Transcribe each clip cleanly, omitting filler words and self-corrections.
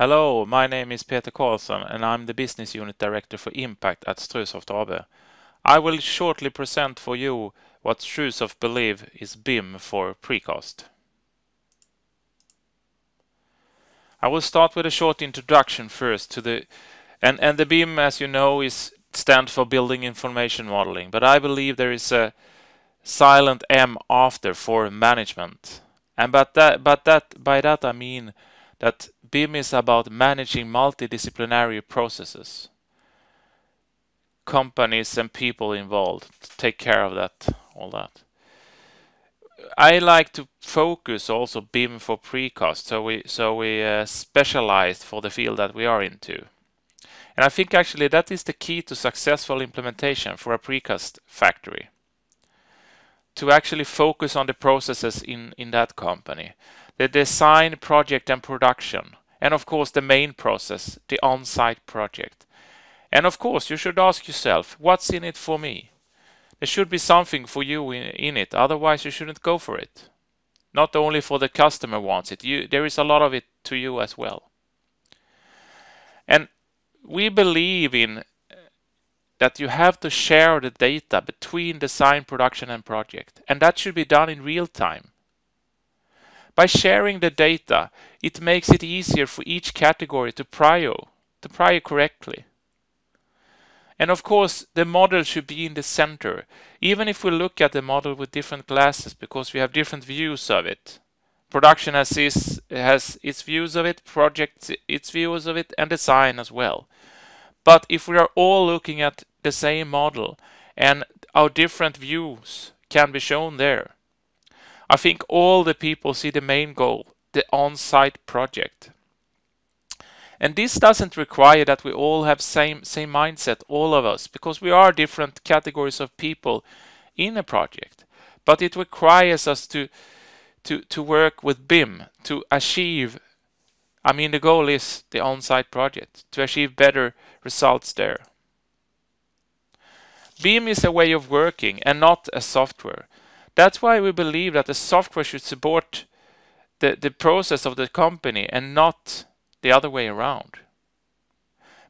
Hello, my name is Peter Karlsson and I'm the Business Unit Director for Impact at Strösoft AB. I will shortly present for you what Strösoft believe is BIM for Precast. I will start with a short introduction first to the BIM, as you know, stands for Building Information Modeling, but I believe there is a silent M after for management. And by that I mean that BIM is about managing multidisciplinary processes. Companies and people involved take care of all that. I like to focus also BIM for precast, so we specialize for the field that we are into. And I think actually that is the key to successful implementation for a precast factory. To actually focus on the processes in that company. The design, project and production. And of course the main process, the on-site project. And of course you should ask yourself, what's in it for me? There should be something for you in it, otherwise you shouldn't go for it. Not only for the customer wants it, there is a lot of it to you as well. And we believe in that you have to share the data between design, production and project. And that should be done in real time. By sharing the data, it makes it easier for each category to prior correctly. And of course, the model should be in the center, even if we look at the model with different glasses, because we have different views of it. Production has its views of it, project its views of it, and design as well. But if we are all looking at the same model and our different views can be shown there, I think all the people see the main goal, the on-site project. And this doesn't require that we all have same mindset, all of us, because we are different categories of people in a project. But it requires us to work with BIM to achieve, the goal is the on-site project, to achieve better results there. BIM is a way of working and not a software. That's why we believe that the software should support the process of the company and not the other way around.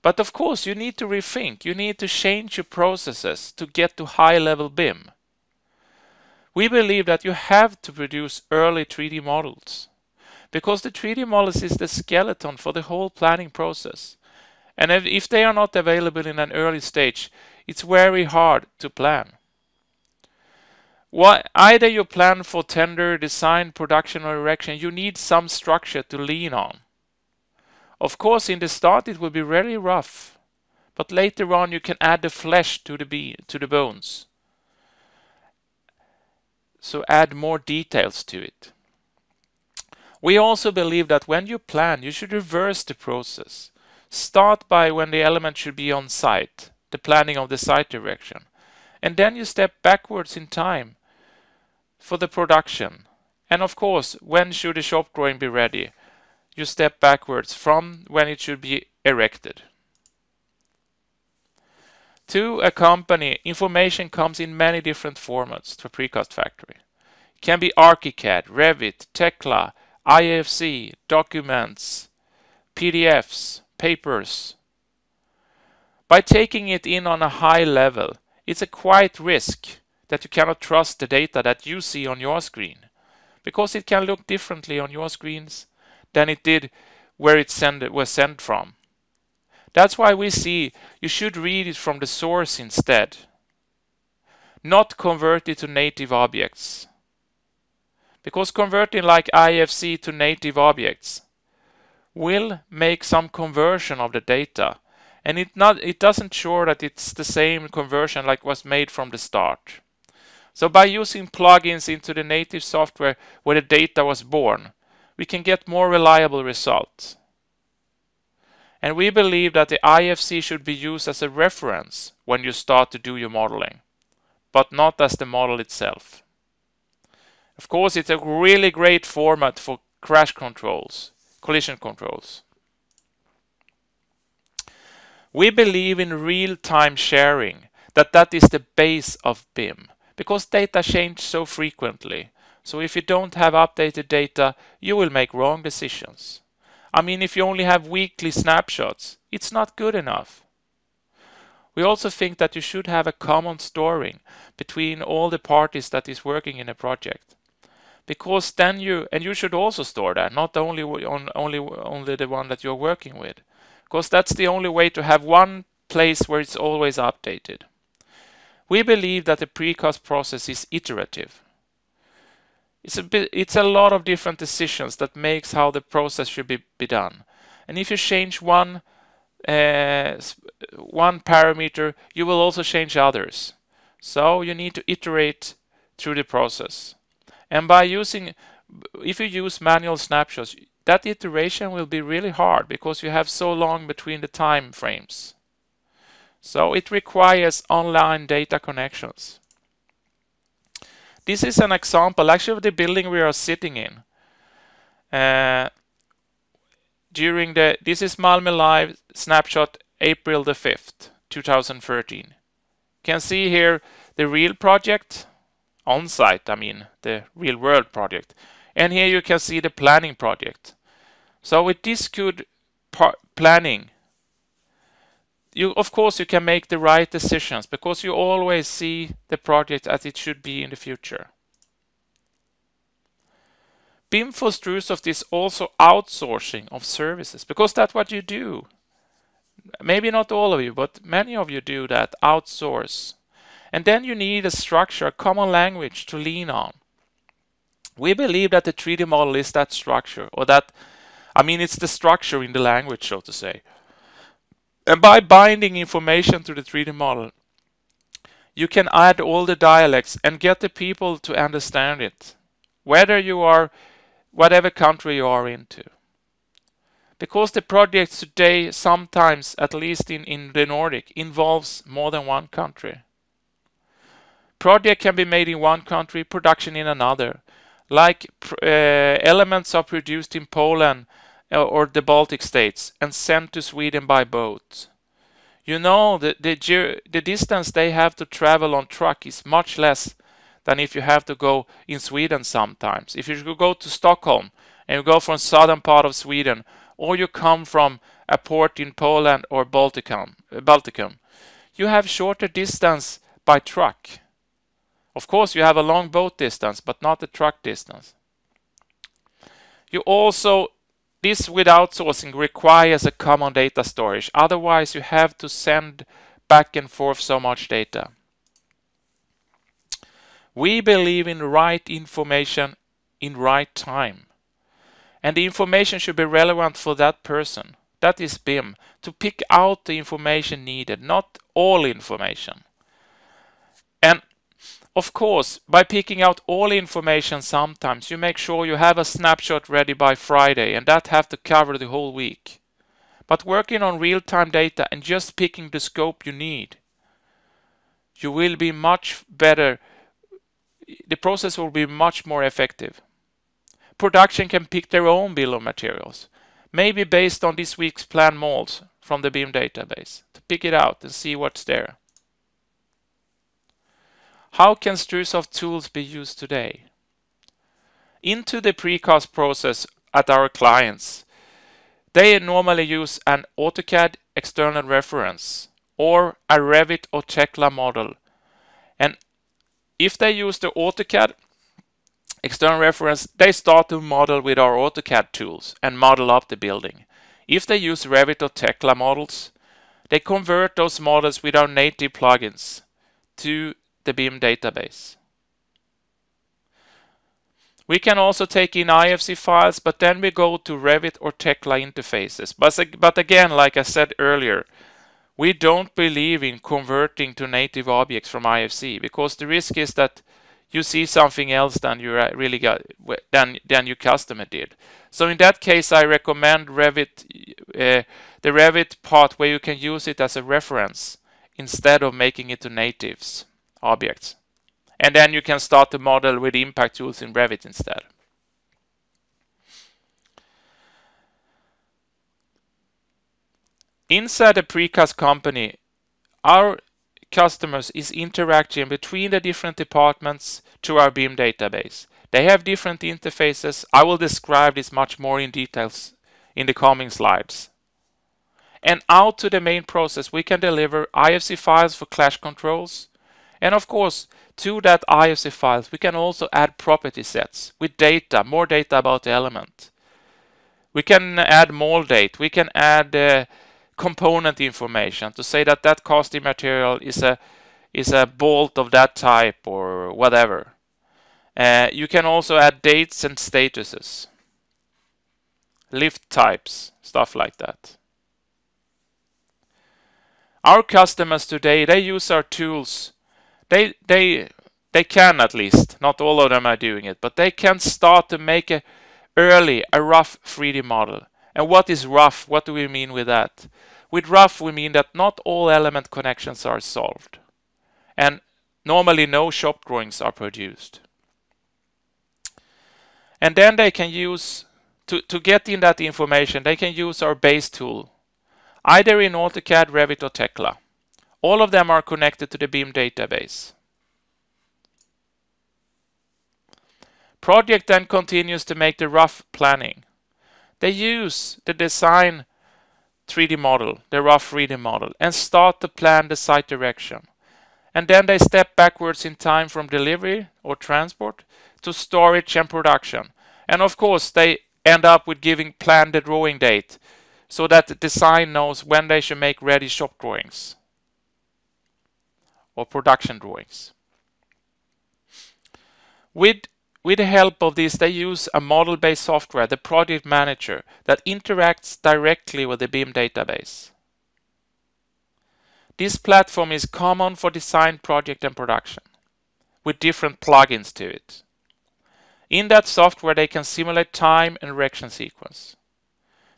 But of course you need to rethink, you need to change your processes to get to high-level BIM. We believe that you have to produce early 3D models, because the 3D models is the skeleton for the whole planning process. And if they are not available in an early stage, it's very hard to plan. Either you plan for tender, design, production or erection, you need some structure to lean on. Of course, in the start it will be very rough, but later on you can add the flesh to the bones. So add more details to it. We also believe that when you plan, you should reverse the process. Start by when the element should be on site, the planning of the site direction. And then you step backwards in time for the production. And of course, when should the shop drawing be ready? You step backwards from when it should be erected. To a company, information comes in many different formats to a precast factory. It can be ArchiCAD, Revit, Tekla, IFC, documents, PDFs, papers. By taking it in on a high level, it's a quite risk that you cannot trust the data that you see on your screen, because it can look differently on your screens than it did where it was sent from. That's why we see you should read it from the source instead, not convert it to native objects. Because converting like IFC to native objects will make some conversion of the data, and it doesn't sure that it's the same conversion like was made from the start. So by using plugins into the native software where the data was born, we can get more reliable results. And we believe that the IFC should be used as a reference when you start to do your modeling, but not as the model itself. Of course, it's a really great format for crash controls, collision controls. We believe in real-time sharing, that is the base of BIM, because data change so frequently. So if you don't have updated data, you will make wrong decisions. I mean, if you only have weekly snapshots, it's not good enough. We also think that you should have a common storing between all the parties that is working in a project. Because then you should also store that, not only only the one that you're working with. Because that's the only way to have one place where it's always updated. We believe that the precast process is iterative. It's a lot of different decisions that makes how the process should be done. And if you change one parameter, you will also change others. So you need to iterate through the process. And if you use manual snapshots, that iteration will be really hard because you have so long between the time frames. So it requires online data connections. This is an example actually of the building we are sitting in. This is Malmö Live snapshot April the 5th, 2013. You can see here the real project, on-site, I mean, the real world project. And here you can see the planning project. So with this good planning, of course you can make the right decisions because you always see the project as it should be in the future. BIM for Strusoft is also outsourcing of services because that's what you do. Maybe not all of you, but many of you do that, outsource. And then you need a structure, a common language to lean on. We believe that the 3D model is that structure, it's the structure in the language, so to say. And by binding information to the 3D model, you can add all the dialects and get the people to understand it, whatever country you are into. Because the projects today, sometimes, at least in the Nordic, involves more than one country. Project can be made in one country, production in another. Like elements are produced in Poland or the Baltic states and sent to Sweden by boat. You know, the distance they have to travel on truck is much less than if you have to go in Sweden sometimes. If you go to Stockholm and you go from southern part of Sweden, or you come from a port in Poland or Balticum, you have shorter distance by truck. Of course, you have a long boat distance, but not the truck distance. This with outsourcing requires a common data storage. Otherwise, you have to send back and forth so much data. We believe in right information in right time. And the information should be relevant for that person. That is BIM, to pick out the information needed, not all information. And of course, by picking out all information sometimes, you make sure you have a snapshot ready by Friday, and that have to cover the whole week. But working on real-time data and just picking the scope you need, you will be much better. The process will be much more effective. Production can pick their own bill of materials, maybe based on this week's plan molds from the BIM database, to pick it out and see what's there. How can Strusoft tools be used today? Into the precast process at our clients, they normally use an AutoCAD external reference or a Revit or Tekla model. And if they use the AutoCAD external reference, they start to model with our AutoCAD tools and model up the building. If they use Revit or Tekla models, they convert those models with our native plugins to the BIM database. We can also take in IFC files, but then we go to Revit or Tekla interfaces. But again, like I said earlier, we don't believe in converting to native objects from IFC because the risk is that you see something else than you really got than your customer did. So in that case, I recommend Revit, the Revit part where you can use it as a reference instead of making it to natives objects. And then you can start the model with impact tools in Revit instead. Inside a precast company, our customers is interacting between the different departments to our BIM database. They have different interfaces. I will describe this much more in details in the coming slides. And out to the main process, we can deliver IFC files for clash controls. And of course, to that IFC files, we can also add property sets with data, more data about the element. We can add mold date. We can add component information to say that that casting material is a bolt of that type or whatever. You can also add dates and statuses, lift types, stuff like that. Our customers today, they use our tools. They can, at least, not all of them are doing it, but they can start to make a rough 3D model. And what is rough? What do we mean with that? With rough, we mean that not all element connections are solved. And normally no shop drawings are produced. And then they can use, to get in that information, they can use our base tool, either in AutoCAD, Revit, or Tekla. All of them are connected to the BIM database. Project then continues to make the rough planning. They use the design 3D model, the rough 3D model, and start to plan the site direction. And then they step backwards in time from delivery or transport to storage and production. And of course, they end up with planned the drawing date so that the design knows when they should make ready shop drawings or production drawings. With the help of this, they use a model-based software, the project manager, that interacts directly with the BIM database. This platform is common for design, project, and production, with different plugins to it. In that software, they can simulate time and erection sequence.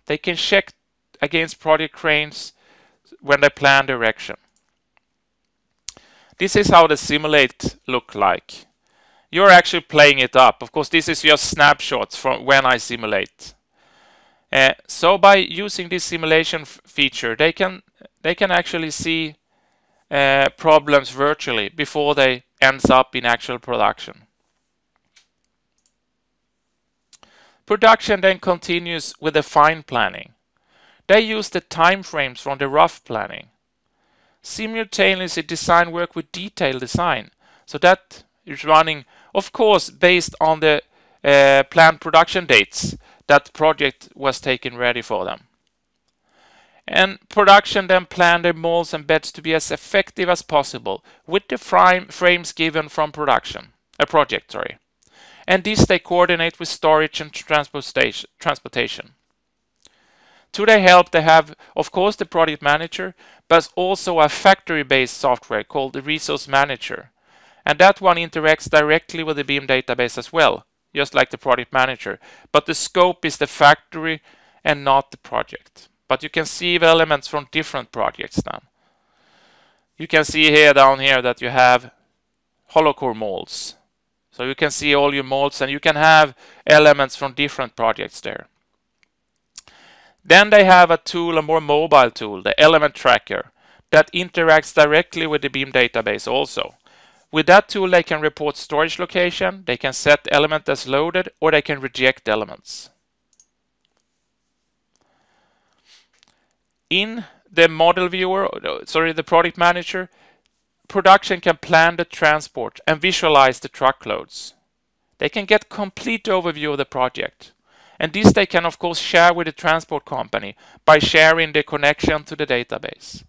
They can check against project cranes when they plan the erection. This is how the simulate look like. You're actually playing it up. Of course, this is just snapshots from when I simulate. So by using this simulation feature, they can actually see problems virtually before they ends up in actual production. Production then continues with the fine planning. They use the time frames from the rough planning. Simultaneously design work with detailed design. So that is running, of course, based on the planned production dates that project was taken ready for them. And production then plan their molds and beds to be as effective as possible with the frames given from project. And this they coordinate with storage and transportation. To their help, they have, of course, the project manager, but also a factory-based software called the resource manager. And that one interacts directly with the BIM database as well, just like the project manager. But the scope is the factory and not the project. But you can see the elements from different projects now. You can see here down here that you have hollow core molds. So you can see all your molds and you can have elements from different projects there. Then they have a tool, a more mobile tool, the element tracker, that interacts directly with the BIM database also. With that tool, they can report storage location, they can set element as loaded, or they can reject elements. In the model viewer, the project manager, production can plan the transport and visualize the truckloads. They can get complete overview of the project. And this they can, of course, share with the transport company by sharing the connection to the database.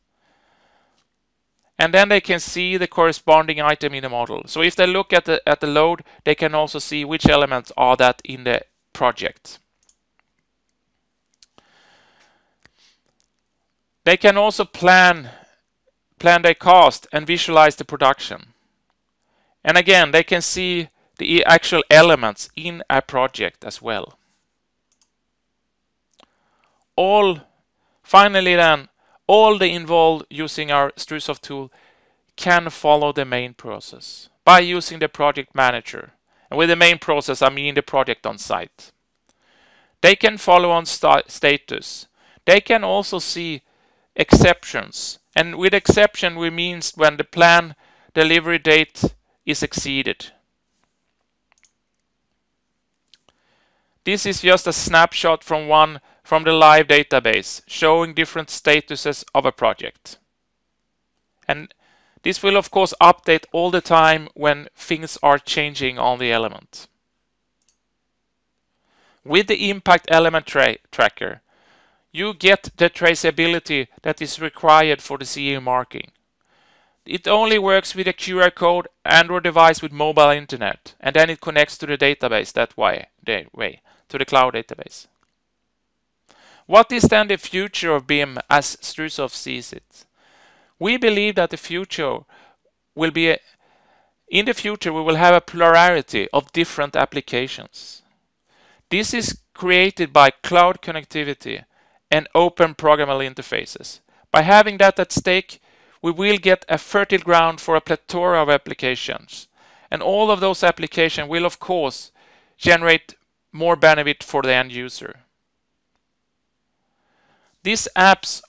And then they can see the corresponding item in the model. So if they look at the load, they can also see which elements are that in the project. They can also plan their cost and visualize the production. And again, they can see the actual elements in a project as well. Finally then, all the involved using our Strusoft tool can follow the main process by using the project manager. And with the main process, I mean the project on site. They can follow on status. They can also see exceptions. And with exception, we mean when the plan delivery date is exceeded. This is just a snapshot from one from the live database, showing different statuses of a project. And this will of course update all the time when things are changing on the element. With the impact element tracker, you get the traceability that is required for the CE marking. It only works with a QR code Android device with mobile internet, and then it connects to the database that way, to the cloud database. What is then the future of BIM as Strusov sees it? We believe that the future will be, in the future we will have a plurality of different applications. This is created by cloud connectivity and open programmable interfaces. By having that at stake, we will get a fertile ground for a plethora of applications. And all of those applications will of course generate more benefit for the end user. These apps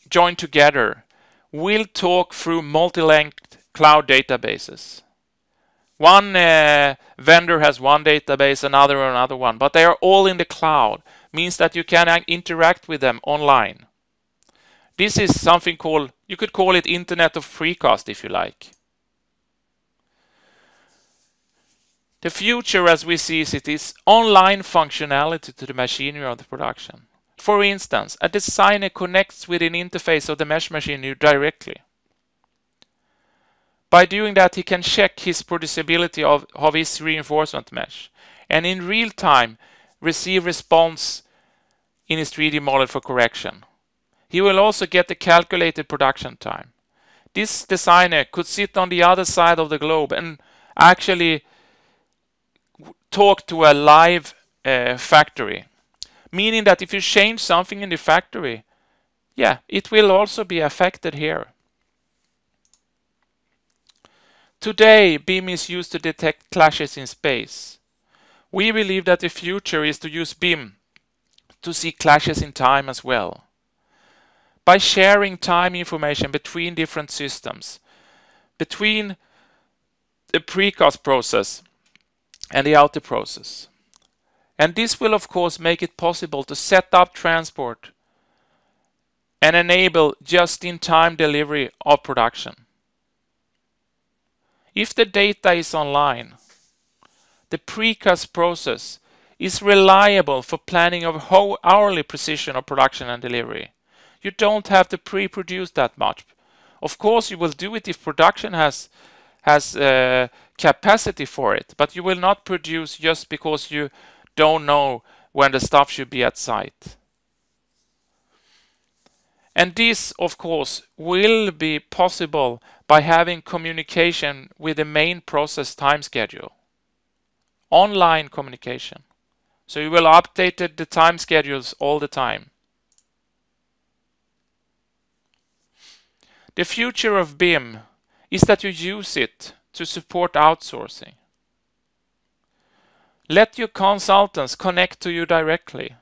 joined together will talk through multi-linked cloud databases. One vendor has one database, another one, but they are all in the cloud. Means that you can interact with them online. This is something called, you could call it Internet of Precast if you like. The future as we see it is online functionality to the machinery of the production. For instance, a designer connects with an interface of the mesh machinery directly. By doing that, he can check his producibility of his reinforcement mesh and in real time receive response in his 3D model for correction. He will also get the calculated production time. This designer could sit on the other side of the globe and actually talk to a live factory, meaning that if you change something in the factory, it will also be affected here. Today, BIM is used to detect clashes in space. We believe that the future is to use BIM to see clashes in time as well. By sharing time information between different systems, between the precast process and the outer process. And this will of course make it possible to set up transport and enable just-in-time delivery of production. If the data is online, the precast process is reliable for planning of hourly precision of production and delivery. You don't have to pre-produce that much. Of course, you will do it if production has capacity for it, but you will not produce just because you don't know when the stuff should be at site. And this, of course, will be possible by having communication with the main process time schedule. Online communication. So you will update the time schedules all the time. The future of BIM is that you use it to support outsourcing. Let your consultants connect to you directly,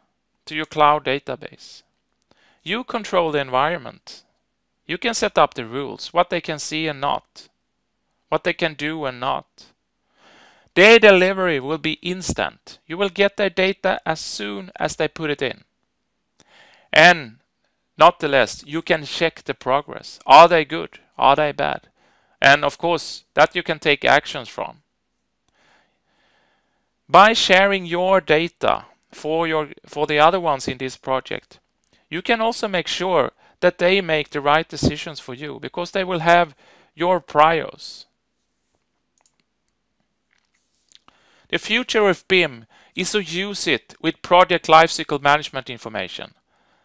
to your cloud database. You control the environment. You can set up the rules, what they can see and not, what they can do and not. Their delivery will be instant. You will get their data as soon as they put it in. And not the less, you can check the progress. Are they good? Are they bad? And of course, that you can take actions from. By sharing your data for the other ones in this project, you can also make sure that they make the right decisions for you because they will have your priors. The future of BIM is to use it with project lifecycle management information.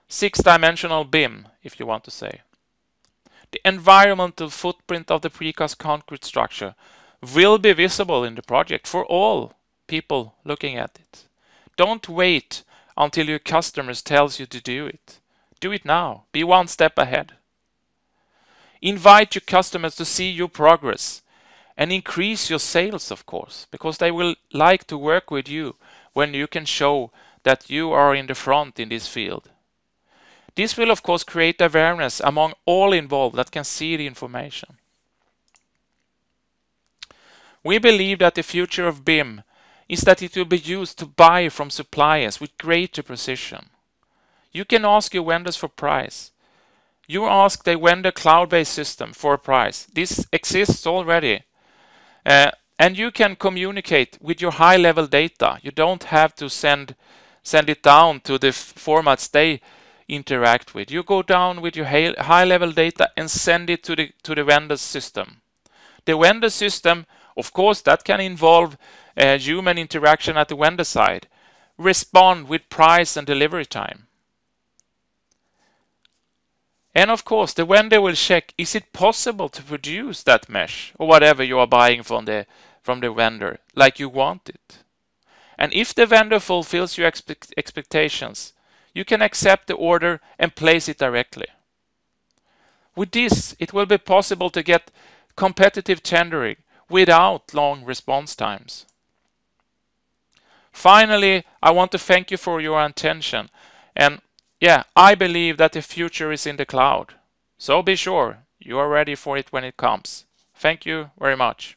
6-dimensional BIM, if you want to say. The environmental footprint of the precast concrete structure will be visible in the project for all people looking at it. Don't wait until your customers tells you to do it. Do it now. Be one step ahead. Invite your customers to see your progress and increase your sales, of course, because they will like to work with you when you can show that you are in the front in this field. This will, of course, create awareness among all involved that can see the information. We believe that the future of BIM is that it will be used to buy from suppliers with greater precision. You can ask your vendors for price. You ask the vendor cloud-based system for a price. This exists already. And you can communicate with your high-level data. You don't have to send it down to the formats they interact with. You go down with your high-level data and send it to the vendor's system. The vendor system, of course, that can involve human interaction at the vendor side. Respond with price and delivery time. And of course, the vendor will check, is it possible to produce that mesh or whatever you are buying from the vendor like you want it? And if the vendor fulfills your expectations, you can accept the order and place it directly. With this, it will be possible to get competitive tendering without long response times. Finally, I want to thank you for your attention. And yeah, I believe that the future is in the cloud. So be sure you are ready for it when it comes. Thank you very much.